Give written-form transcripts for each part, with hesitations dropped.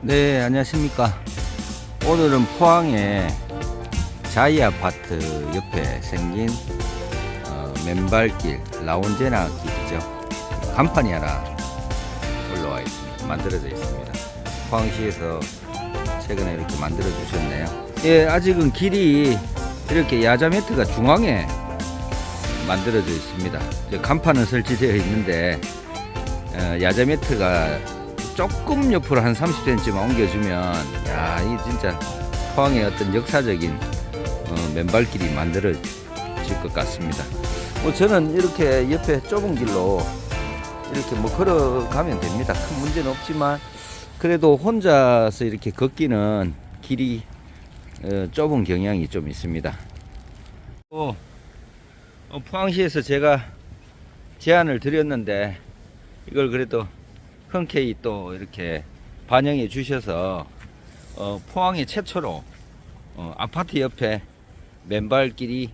네, 안녕하십니까. 오늘은 포항의 자이 아파트 옆에 생긴 맨발길 라운제나 길이죠. 간판이 하나 올라와 있습니다. 만들어져 있습니다. 포항시에서 최근에 이렇게 만들어 주셨네요. 예, 아직은 길이 이렇게 야자 매트가 중앙에 만들어져 있습니다. 간판은 설치되어 있는데 야자 매트가 조금 옆으로 한 30cm만 옮겨주면, 야, 이게 진짜 포항의 어떤 역사적인 맨발길이 만들어질 것 같습니다. 저는 이렇게 옆에 좁은 길로 이렇게 걸어가면 됩니다. 큰 문제는 없지만 그래도 혼자서 이렇게 걷기는 길이 좁은 경향이 좀 있습니다. 포항시에서 제가 제안을 드렸는데 이걸 그래도 흔쾌히 또 이렇게 반영해 주셔서 포항의 최초로 아파트 옆에 맨발길이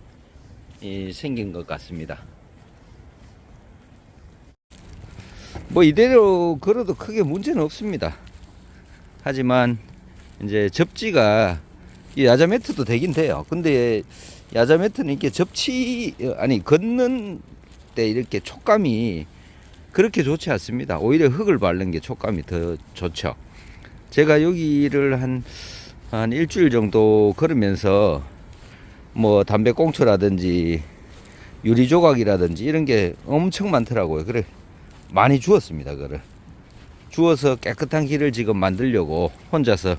생긴 것 같습니다. 이대로 걸어도 크게 문제는 없습니다. 하지만 이제 접지가 야자 매트도 되긴 돼요. 근데 야자 매트는 이렇게 걷는 때 이렇게 촉감이 그렇게 좋지 않습니다. 오히려 흙을 바른 게 촉감이 더 좋죠. 제가 여기를 한 일주일 정도 걸으면서 담배꽁초라든지 유리조각이라든지 이런 게 엄청 많더라고요. 그래 많이 주웠습니다. 그걸 주워서 깨끗한 길을 지금 만들려고 혼자서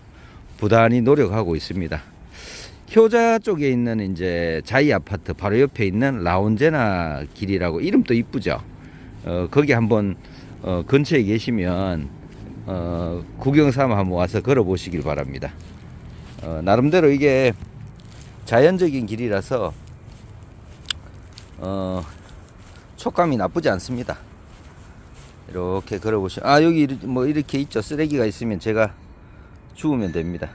부단히 노력하고 있습니다. 효자 쪽에 있는 이제 자이 아파트 바로 옆에 있는 라운제나 길이라고, 이름도 이쁘죠. 거기 한번 근처에 계시면 구경 삼아 한번 와서 걸어 보시길 바랍니다. 나름대로 이게 자연적인 길이라서 촉감이 나쁘지 않습니다. 이렇게 걸어 보시면, 여기 이렇게 있죠. 쓰레기가 있으면 제가 주우면 됩니다.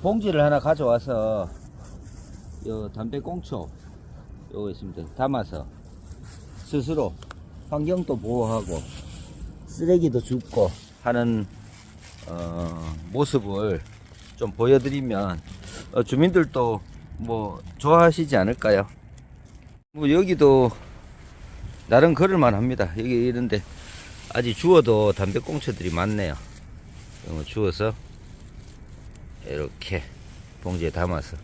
봉지를 하나 가져와서 요 담배꽁초 요거 있습니다. 담아서 스스로 환경도 보호하고 쓰레기도 줍고 하는 모습을 좀 보여드리면 주민들도 좋아하시지 않을까요? 여기도 나름 걸을만 합니다. 여기 이런데 아직 주워도 담배꽁초들이 많네요. 주워서 이렇게 봉지에 담아서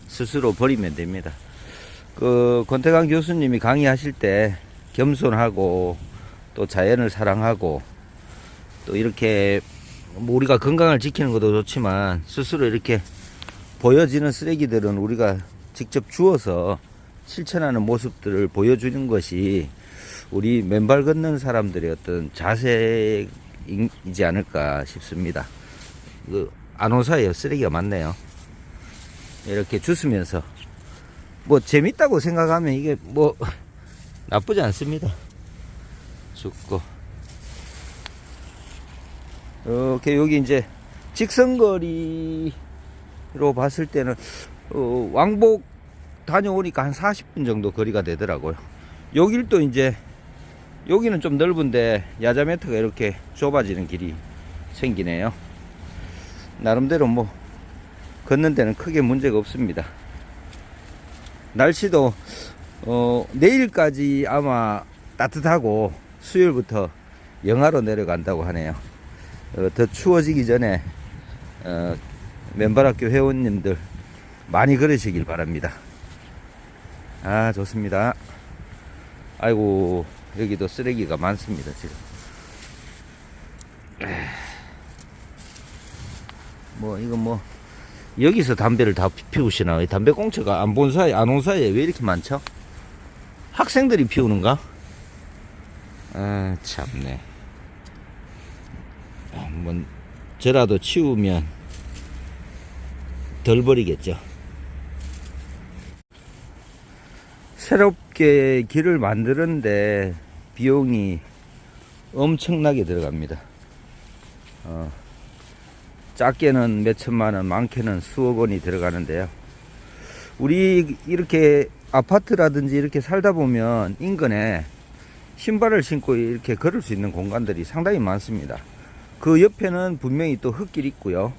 스스로 버리면 됩니다. 권태강 교수님이 강의하실 때 겸손하고 또 자연을 사랑하고 또 이렇게 우리가 건강을 지키는 것도 좋지만 스스로 이렇게 보여지는 쓰레기들은 우리가 직접 주워서 실천하는 모습들을 보여주는 것이 우리 맨발 걷는 사람들의 어떤 자세이지 않을까 싶습니다. 안온사예요. 쓰레기가 많네요. 이렇게 주스면서 재밌다고 생각하면 이게 나쁘지 않습니다. 죽고 이렇게 여기 이제 직선거리로 봤을 때는 왕복 다녀오니까 한 40분 정도 거리가 되더라고요. 여길도 이제 여기는 좀 넓은데 야자 매트가 이렇게 좁아지는 길이 생기네요. 나름대로 걷는 데는 크게 문제가 없습니다. 날씨도 내일까지 아마 따뜻하고 수요일부터 영하로 내려간다고 하네요. 더 추워지기 전에 맨발학교 회원님들 많이 걸으시길 바랍니다. 좋습니다. 아이고, 여기도 쓰레기가 많습니다. 지금 이건 여기서 담배를 다 피우시나? 담배꽁초가 안 온 사이에 왜 이렇게 많죠? 학생들이 피우는가? 참네. 저라도 치우면 덜 버리겠죠. 새롭게 길을 만드는데 비용이 엄청나게 들어갑니다. 작게는 몇 천만 원, 많게는 수억 원이 들어가는데요. 우리 이렇게 아파트라든지 이렇게 살다 보면 인근에 신발을 신고 이렇게 걸을 수 있는 공간들이 상당히 많습니다. 그 옆에는 분명히 또 흙길이 있고요.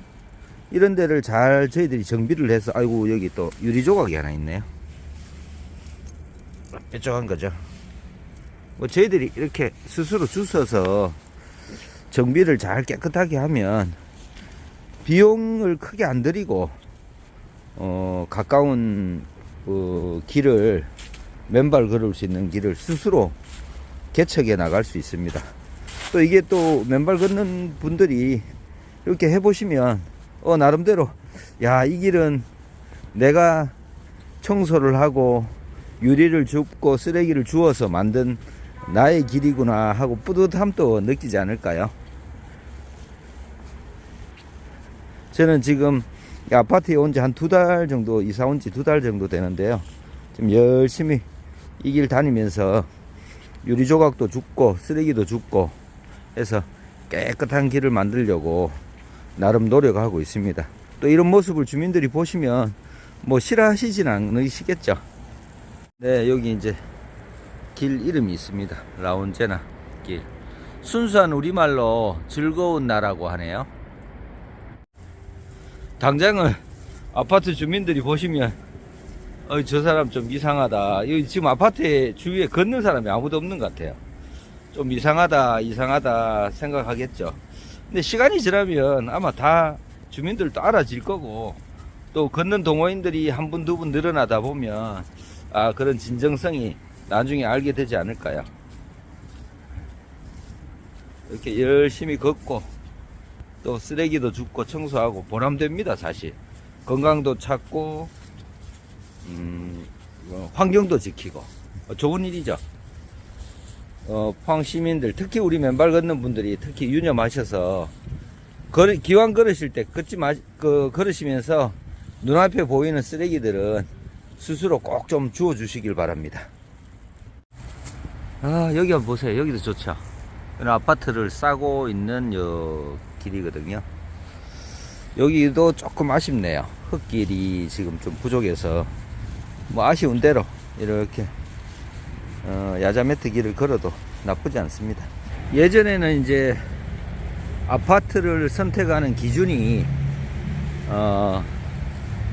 이런 데를 잘 저희들이 정비를 해서, 아이고, 여기 또 유리 조각이 하나 있네요. 뾰족한 거죠. 뭐 저희들이 이렇게 스스로 주워서 정비를 잘 깨끗하게 하면 비용을 크게 안 들이고 가까운 길을, 맨발 걸을 수 있는 길을 스스로 개척해 나갈 수 있습니다. 또 이게 또 맨발 걷는 분들이 이렇게 해보시면 나름대로 야, 이 길은 내가 청소를 하고 유리를 줍고 쓰레기를 주워서 만든 나의 길이구나 하고 뿌듯함도 느끼지 않을까요? 저는 지금 아파트에 온 지 한 2달 정도, 이사 온 지 2달 정도 되는데요. 지금 열심히 이 길 다니면서 유리 조각도 줍고 쓰레기도 줍고 해서 깨끗한 길을 만들려고 나름 노력하고 있습니다. 또 이런 모습을 주민들이 보시면 뭐 싫어하시진 않으시겠죠. 네, 여기 이제 길 이름이 있습니다. 라운제나 길. 순수한 우리말로 즐거운 나라고 하네요. 당장은 아파트 주민들이 보시면 저 사람 좀 이상하다. 여기 지금 아파트에 주위에 걷는 사람이 아무도 없는 것 같아요. 좀 이상하다 생각하겠죠. 근데 시간이 지나면 아마 다 주민들도 알아질 거고, 또 걷는 동호인들이 한 분, 두 분 늘어나다 보면 그런 진정성이 나중에 알게 되지 않을까요? 이렇게 열심히 걷고 또 쓰레기도 줍고 청소하고 보람됩니다. 사실 건강도 찾고 환경도 지키고 좋은 일이죠. 포항 시민들, 특히 우리 맨발 걷는 분들이 특히 유념하셔서 기왕 걸으실 때 걸으시면서 눈앞에 보이는 쓰레기들은 스스로 꼭 좀 주워 주시길 바랍니다. 여기 한번 보세요. 여기도 좋죠. 아파트를 싸고 있는 길이거든요. 여기도 조금 아쉽네요. 흙길이 지금 좀 부족해서 뭐 아쉬운 대로 이렇게 야자매트 길을 걸어도 나쁘지 않습니다. 예전에는 이제 아파트를 선택하는 기준이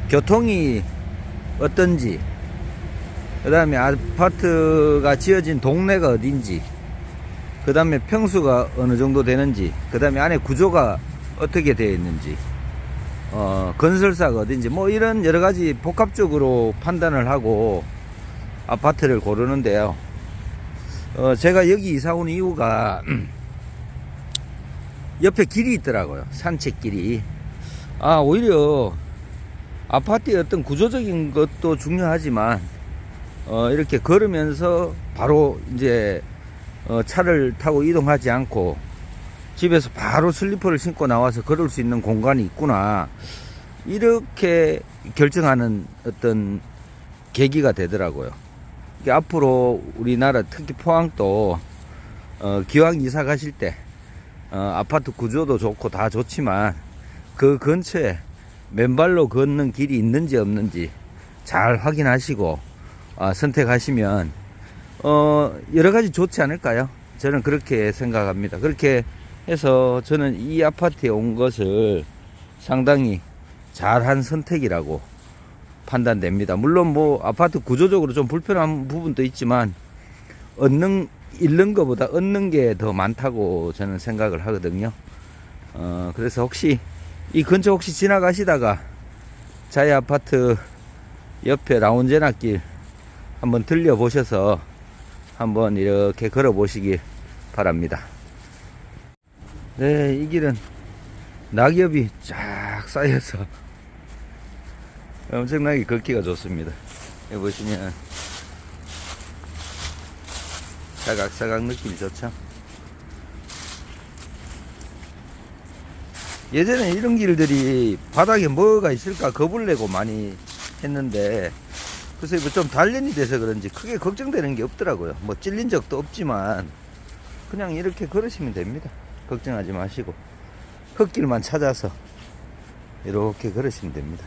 교통이 어떤지, 그 다음에 아파트가 지어진 동네가 어딘지, 그 다음에 평수가 어느 정도 되는지, 그 다음에 안에 구조가 어떻게 되어 있는지, 건설사가 어딘지, 뭐 이런 여러가지 복합적으로 판단을 하고 아파트를 고르는데요. 제가 여기 이사 온 이유가 옆에 길이 있더라고요. 산책길이. 오히려 아파트의 어떤 구조적인 것도 중요하지만 이렇게 걸으면서 바로 이제 차를 타고 이동하지 않고 집에서 바로 슬리퍼를 신고 나와서 걸을 수 있는 공간이 있구나, 이렇게 결정하는 어떤 계기가 되더라고요. 앞으로 우리나라 특히 포항도 기왕 이사 가실 때 아파트 구조도 좋고 다 좋지만 그 근처에 맨발로 걷는 길이 있는지 없는지 잘 확인하시고 선택하시면 여러가지 좋지 않을까요? 저는 그렇게 생각합니다. 그렇게 해서 저는 이 아파트에 온 것을 상당히 잘한 선택이라고 판단됩니다. 물론 뭐 아파트 구조적으로 좀 불편한 부분도 있지만 잃는 것보다 얻는 게 더 많다고 저는 생각을 하거든요. 그래서 혹시 이 근처 지나가시다가 저희 아파트 옆에 라운제나 길 한번 들려보셔서 한번 이렇게 걸어 보시기 바랍니다. 네, 이 길은 낙엽이 쫙 쌓여서 엄청나게 걷기가 좋습니다. 여기 보시면 사각사각 느낌이 좋죠. 예전에 이런 길들이 바닥에 뭐가 있을까 겁을 내고 많이 했는데, 그래서 뭐 좀 단련이 돼서 그런지 크게 걱정되는 게 없더라고요. 뭐 찔린 적도 없지만 그냥 이렇게 걸으시면 됩니다. 걱정하지 마시고 흙길만 찾아서 이렇게 걸으시면 됩니다.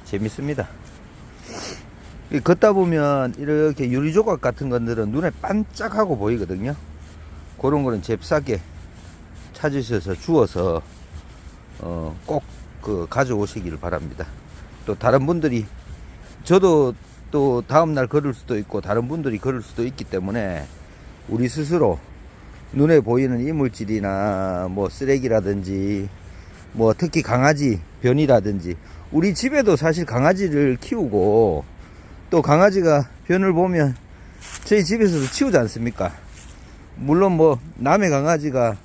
재밌습니다. 걷다 보면 이렇게 유리조각 같은 것들은 눈에 반짝하고 보이거든요. 그런 거는 잽싸게 찾으셔서 주워서 꼭 가져오시길 바랍니다. 또 다른 분들이, 저도 또 다음날 걸을 수도 있고 다른 분들이 걸을 수도 있기 때문에 우리 스스로 눈에 보이는 이물질이나 뭐 쓰레기라든지 뭐 특히 강아지 변이라든지, 우리 집에도 사실 강아지를 키우고 또 강아지가 변을 보면 저희 집에서도 치우지 않습니까? 물론 뭐 남의 강아지가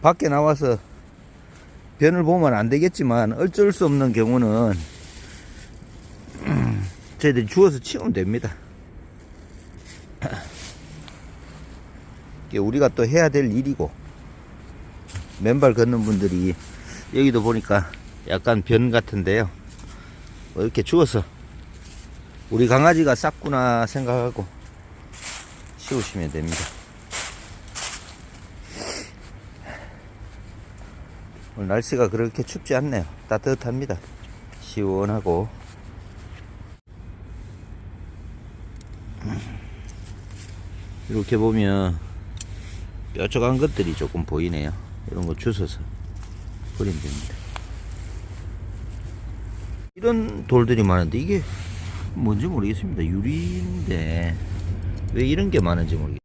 밖에 나와서 변을 보면 안 되겠지만 어쩔 수 없는 경우는 저희들이 주워서 치우면 됩니다. 이게 우리가 또 해야 될 일이고, 맨발 걷는 분들이 여기도 보니까 약간 변 같은데요, 이렇게 주워서 우리 강아지가 쌌구나 생각하고 치우시면 됩니다. 오늘 날씨가 그렇게 춥지 않네요. 따뜻합니다. 시원하고. 이렇게 보면 뾰족한 것들이 조금 보이네요. 이런 거 주워서 버리면 됩니다. 이런 돌들이 많은데 이게 뭔지 모르겠습니다. 유리인데 왜 이런 게 많은지 모르겠어요.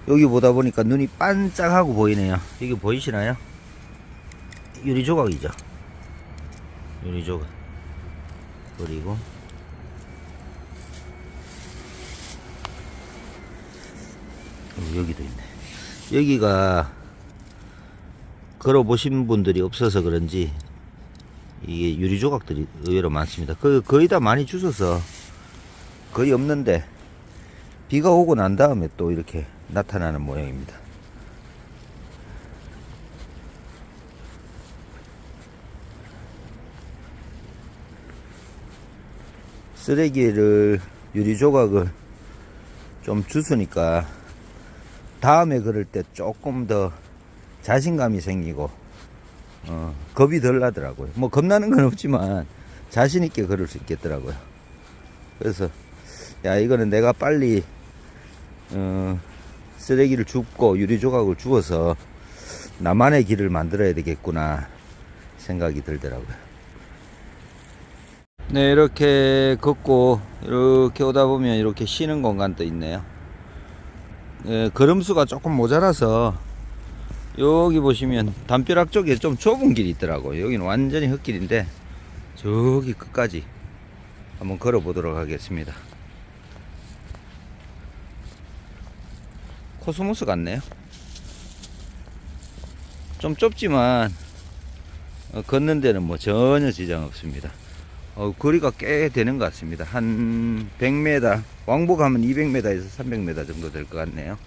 여기 보다 보니까 눈이 반짝하고 보이네요. 이게 보이시나요? 유리 조각이죠. 유리 조각. 그리고 여기도 있네. 여기가 걸어보신 분들이 없어서 그런지 이게 유리 조각들이 의외로 많습니다. 거의 다 많이 주워서 거의 없는데 비가 오고 난 다음에 또 이렇게 나타나는 모양입니다. 쓰레기를, 유리 조각을 좀 주스니까 다음에 걸을 때 조금 더 자신감이 생기고 겁이 덜 나더라고요. 뭐 겁나는 건 없지만 자신 있게 걸을 수 있겠더라고요. 그래서 야, 이거는 내가 빨리 쓰레기를 줍고 유리 조각을 주워서 나만의 길을 만들어야 되겠구나 생각이 들더라고요. 네, 이렇게 걷고 이렇게 오다 보면 이렇게 쉬는 공간도 있네요. 네, 걸음수가 조금 모자라서 여기 보시면 담벼락 쪽에 좀 좁은 길이 있더라고요. 여기는 완전히 흙길인데 저기 끝까지 한번 걸어 보도록 하겠습니다. 코스모스 같네요. 좀 좁지만 걷는 데는 뭐 전혀 지장 없습니다. 거리가 꽤 되는 것 같습니다. 한 100m, 왕복하면 200m에서 300m 정도 될 것 같네요.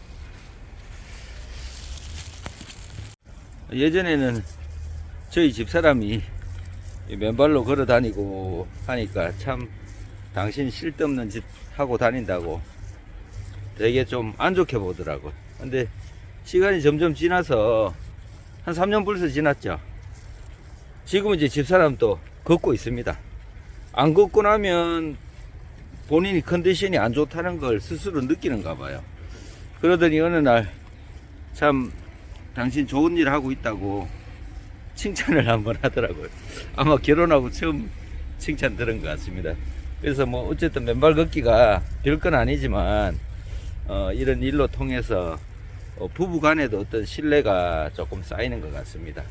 예전에는 저희 집사람이 맨발로 걸어 다니고 하니까 참 당신 쓸데없는 짓 하고 다닌다고 되게 좀 안 좋게 보더라고요. 근데 시간이 점점 지나서 한 3년 벌써 지났죠. 지금은 이제 집사람도 걷고 있습니다. 안 걷고 나면 본인이 컨디션이 안 좋다는 걸 스스로 느끼는가 봐요. 그러더니 어느 날 참 당신 좋은 일 하고 있다고 칭찬을 한번 하더라고요. 아마 결혼하고 처음 칭찬 들은 것 같습니다. 그래서 뭐 어쨌든 맨발 걷기가 별건 아니지만 이런 일로 통해서 부부 간에도 어떤 신뢰가 조금 쌓이는 것 같습니다.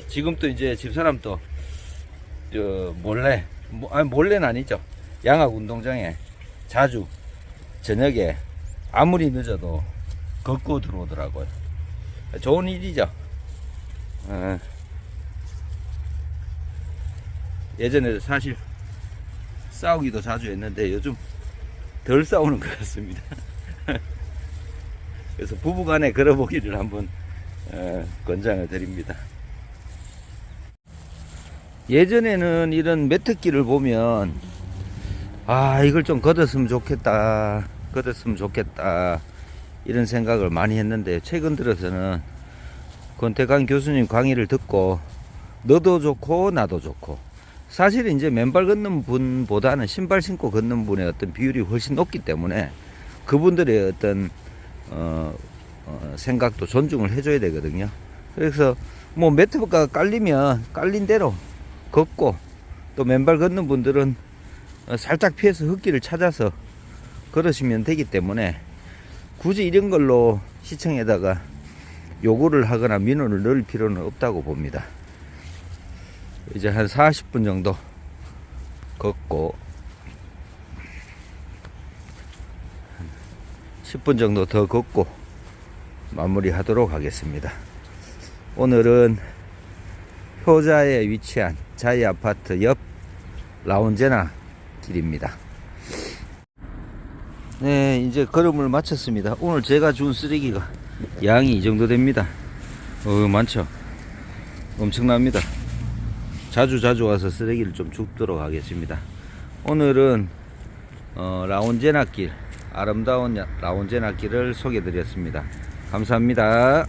지금도 이제 집사람도 몰래, 아니 몰래는 아니죠. 양학 운동장에 자주 저녁에 아무리 늦어도 걷고 들어오더라고요. 좋은 일이죠. 예전에 사실 싸우기도 자주 했는데 요즘 덜 싸우는 것 같습니다. 그래서 부부간에 걸어보기를 한번 권장을 드립니다. 예전에는 이런 메뚜기를 보면 이걸 좀 걷었으면 좋겠다, 걷었으면 좋겠다 이런 생각을 많이 했는데 최근 들어서는 권태관 교수님 강의를 듣고 너도 좋고 나도 좋고 사실 이제 맨발 걷는 분보다는 신발 신고 걷는 분의 어떤 비율이 훨씬 높기 때문에 그분들의 어떤 생각도 존중을 해줘야 되거든요. 그래서 뭐 매트가 깔리면 깔린 대로 걷고, 또 맨발 걷는 분들은 살짝 피해서 흙길을 찾아서 걸으시면 되기 때문에 굳이 이런 걸로 시청에다가 요구를 하거나 민원을 넣을 필요는 없다고 봅니다. 이제 한 40분 정도 걷고 10분 정도 더 걷고 마무리 하도록 하겠습니다. 오늘은 효자에 위치한 자이 아파트 옆 라운제나 길입니다. 네, 이제 걸음을 마쳤습니다. 오늘 제가 준 쓰레기가 양이 이 정도 됩니다. 많죠? 엄청납니다. 자주 와서 쓰레기를 좀 줍도록 하겠습니다. 오늘은 라운제나 길, 아름다운 라운제나 길을 소개해 드렸습니다. 감사합니다.